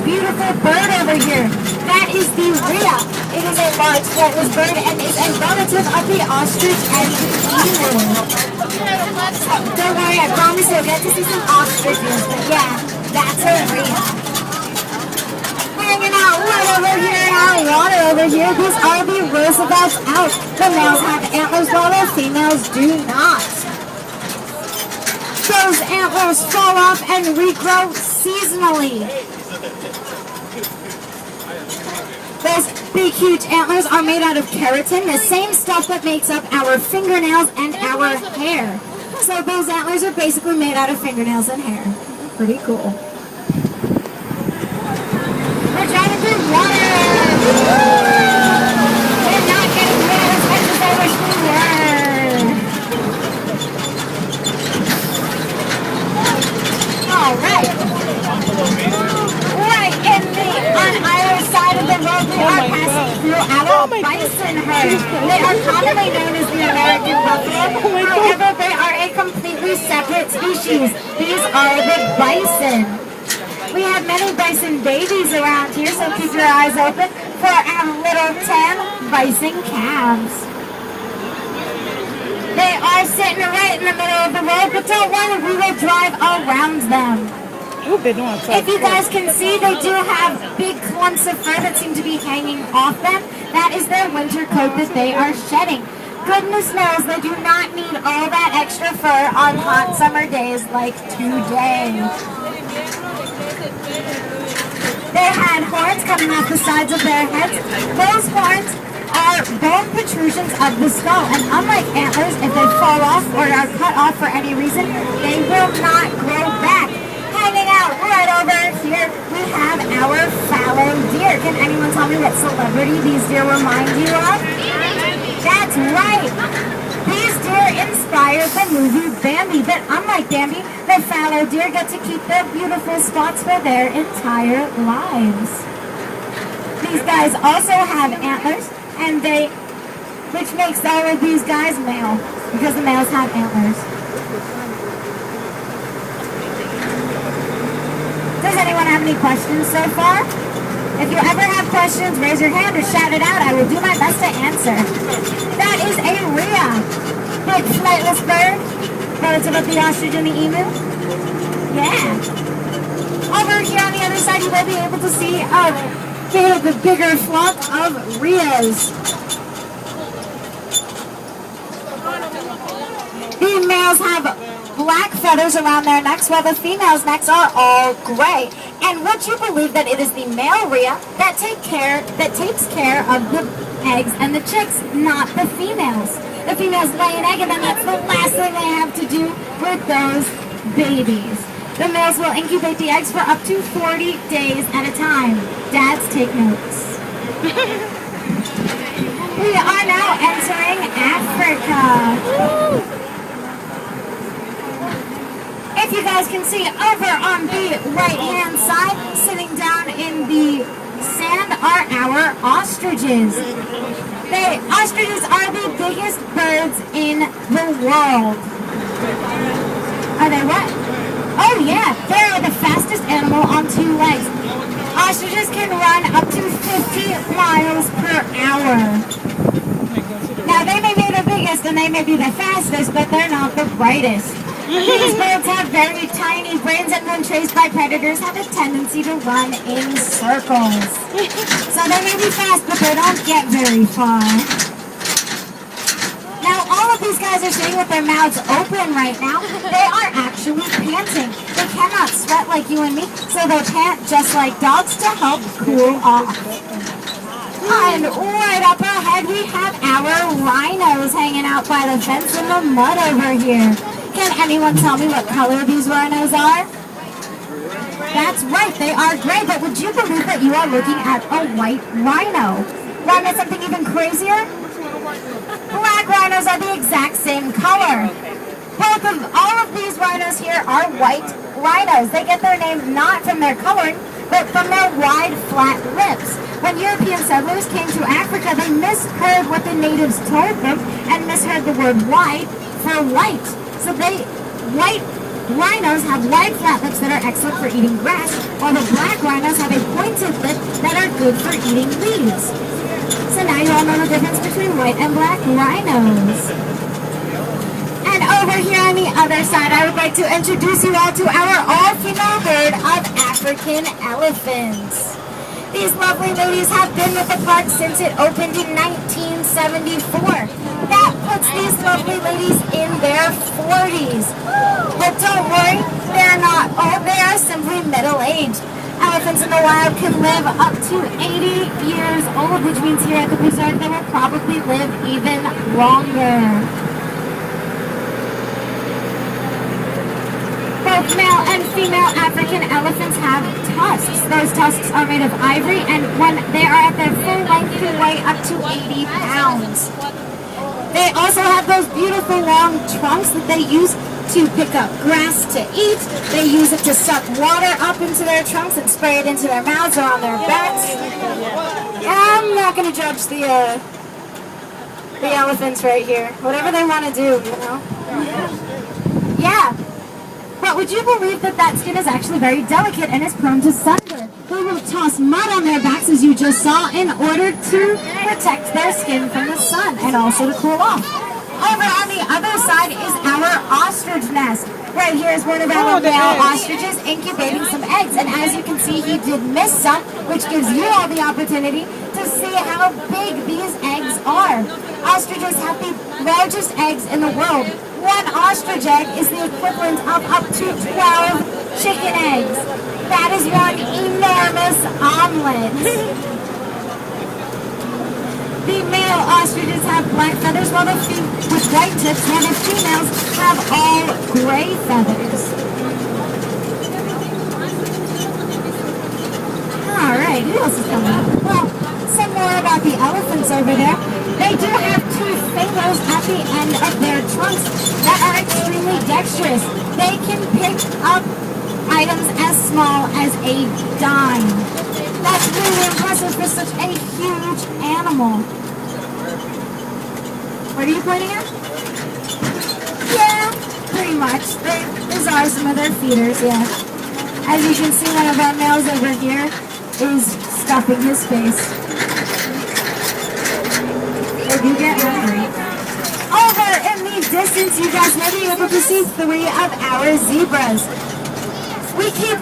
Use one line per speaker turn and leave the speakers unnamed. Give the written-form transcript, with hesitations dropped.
beautiful bird over here. That is the rhea. It is a large flightless bird and is a relative of the ostrich and the emu. Don't worry, I promise you'll get to see some ostriches, but yeah, that's a rhea. Hanging out right over here in our water over here, these are the Roosevelt's out. The males have antlers while the females do not. Those antlers fall off and regrow seasonally. Those big huge antlers are made out of keratin, the same stuff that makes up our fingernails and our hair. So those antlers are basically made out of fingernails and hair. Pretty cool. We're trying to drink water! We're not getting wet as much as I wish we were! Alright. Right on either side of the road we are passing through our bison herd. They are commonly known as the American buffalo. However, they are a completely separate species. These are the bison. We have many bison babies around here, so keep your eyes open for our little 10 bison calves. They are sitting right in the middle of the road, but don't worry, we will drive around them. If you guys can see, they do have big clumps of fur that seem to be hanging off them. That is their winter coat that they are shedding. Goodness knows they do not need all that extra fur on hot summer days like today. They had horns coming off the sides of their heads. Those horns are bone protrusions of the skull, and unlike antlers, if they fall off or are cut off for any reason, they will not grow back. Hanging out right over here, we have our fallow deer. Can anyone tell me what celebrity these deer remind you of? That's right! These deer inspired the movie Bambi, but unlike Bambi, the fallow deer get to keep their beautiful spots for their entire lives. These guys also have antlers, and which makes all of these guys male, because the males have antlers. Does anyone have any questions so far? If you ever have questions, raise your hand or shout it out. I will do my best to answer. That is a rhea. Big flightless bird. Relative of the ostrich and the emu. Yeah. Over here on the other side, you will be able to see the bigger flock of rheas. The males have black feathers around their necks, while the females' necks are all gray. And would you believe that it is the male rhea that takes care of the eggs and the chicks, not the females? The females lay an egg, and then that's the last thing they have to do with those babies. The males will incubate the eggs for up to 40 days at a time. Dads, take notes. We are now entering Africa. If you guys can see, over on the right-hand side, sitting down in the sand, are our ostriches. Ostriches are the biggest birds in the world. Are they what? Oh yeah, they are the fastest animal on 2 legs. Ostriches can run up to 50 miles per hour. Now they may be the biggest and they may be the fastest, but they're not the brightest. These birds have very tiny brains, and when chased by predators have a tendency to run in circles. So they may be fast, but they don't get very far. Now all of these guys are sitting with their mouths open right now. They are actually panting. They cannot sweat like you and me, so they pant just like dogs to help cool off. And right up ahead we have our rhinos hanging out by the fence in the mud over here. Can anyone tell me what color these rhinos are? That's right, they are gray, but would you believe that you are looking at a white rhino? Want to know something even crazier? Black rhinos are the exact same color. All of these rhinos here are white rhinos. They get their name not from their coloring, but from their wide, flat lips. When European settlers came to Africa, they misheard what the natives told them and misheard the word white for white. So white rhinos have wide flat lips that are excellent for eating grass, while the black rhinos have a pointy good for eating leaves. So now you all know the difference between white and black rhinos. And over here on the other side, I would like to introduce you all to our all-female herd of African elephants. These lovely ladies have been with the park since it opened in 1974. That puts these lovely ladies in their 40s. But don't worry, they're not old, they are simply middle-aged. Elephants in the wild can live up to 80 years old, which means here at the preserve they will probably live even longer. Both male and female African elephants have tusks. Those tusks are made of ivory, and when they are at their full length, can weigh up to 80 pounds. They also have those beautiful long trunks that they use to pick up grass to eat. They use it to suck water up into their trunks and spray it into their mouths or on their backs. I'm not going to judge the elephants right here. Whatever they want to do, you know. Yeah. But would you believe that that skin is actually very delicate and is prone to sunburn? They will toss mud on their backs, as you just saw, in order to protect their skin from the sun and also to cool off. Over on the other side is our ostrich nest. Right here is one of our male ostriches incubating some eggs. And as you can see, he did miss some, which gives you all the opportunity to see how big these eggs are. Ostriches have the largest eggs in the world. One ostrich egg is the equivalent of up to 12 chicken eggs. That is one enormous omelet. The male ostriches have black feathers with white tips, while the females have all gray feathers. Alright, who else is coming up? Well, some more about the elephants over there. They do have two fingers at the end of their trunks that are extremely dexterous. They can pick up items as small as a dime. That's really impressive for such a huge animal. What are you pointing at? Yeah, pretty much. These are some of their feeders, yeah. As you can see, one of our males over here is stuffing his face. They do get hungry. Over in the distance, you guys may be able to see three of our zebras. We keep